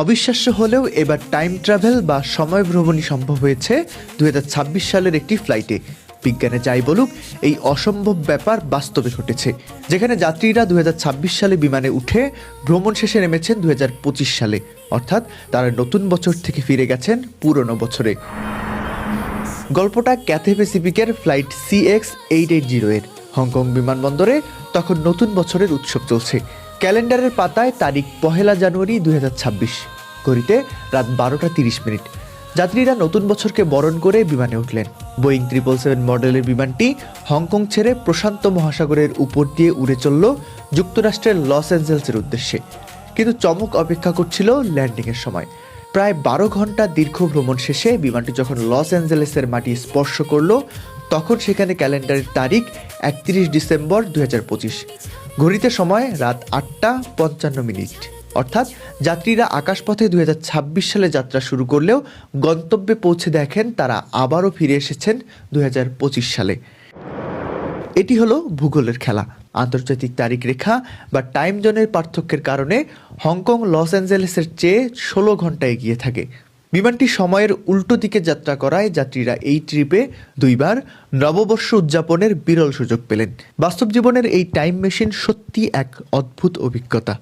অবিশ্বাস্য হলেও এবার টাইম ট্রাভেল বা সময় ভ্রমণই সম্ভব হয়েছে 2026 সালের একটি ফ্লাইটে। বিজ্ঞানে যাই বলুক, এই অসম্ভব ব্যাপার বাস্তবে ঘটেছে, যেখানে যাত্রীরা 2026 সালে বিমানে উঠে ভ্রমণ শেষে নেমেছেন 2025 সালে, অর্থাৎ তারা নতুন বছর থেকে ফিরে গেছেন পুরনো বছরে। গল্পটা ক্যাথে প্যাসিফিকের ফ্লাইট CX-880 এর। হংকং বিমানবন্দরে তখন নতুন বছরের উৎসব চলছে। ক্যালেন্ডারের পাতায় তারিখ 1 জানুয়ারি 2026, ঘড়িতে রাত 12টা 30 মিনিট। যাত্রীরা নতুন বছরকে বরণ করে বিমানে উঠলেন। বোয়িং 777 মডেলের বিমানটি হংকং ছেড়ে প্রশান্ত মহাসাগরের উপর দিয়ে উড়ে চলল যুক্তরাষ্ট্রের লস অ্যাঞ্জেলেসের উদ্দেশ্যে। কিন্তু চমক অপেক্ষা করছিল ল্যান্ডিংয়ের সময়। প্রায় 12 ঘন্টা দীর্ঘ ভ্রমণ শেষে বিমানটি যখন লস অ্যাঞ্জেলেসের মাটি স্পর্শ করলো, তখন সেখানে ক্যালেন্ডারের তারিখ 31 ডিসেম্বর 2025। ঘড়িতে সময় রাত 8টা 55 মিনিট। অর্থাৎ যাত্রীরা আকাশপথে 2026 সালে যাত্রা শুরু করলেও গন্তব্যে পৌঁছে দেখেন তারা আবারও ফিরে এসেছেন 2025 সালে। এটি হলো ভূগোলের খেলা। আন্তর্জাতিক তারিখ রেখা বা টাইম জোনের পার্থক্যের কারণে হংকং লস অ্যাঞ্জেলেসের চেয়ে 16 ঘন্টা এগিয়ে থাকে। বিমানটি সময়ের উল্টো দিকে যাত্রা করায় যাত্রীরা এই ট্রিপে 2বার নববর্ষ উদযাপনের বিরল সুযোগ পেলেন। বাস্তব জীবনের এই টাইম মেশিন সত্যি এক অদ্ভুত অভিজ্ঞতা।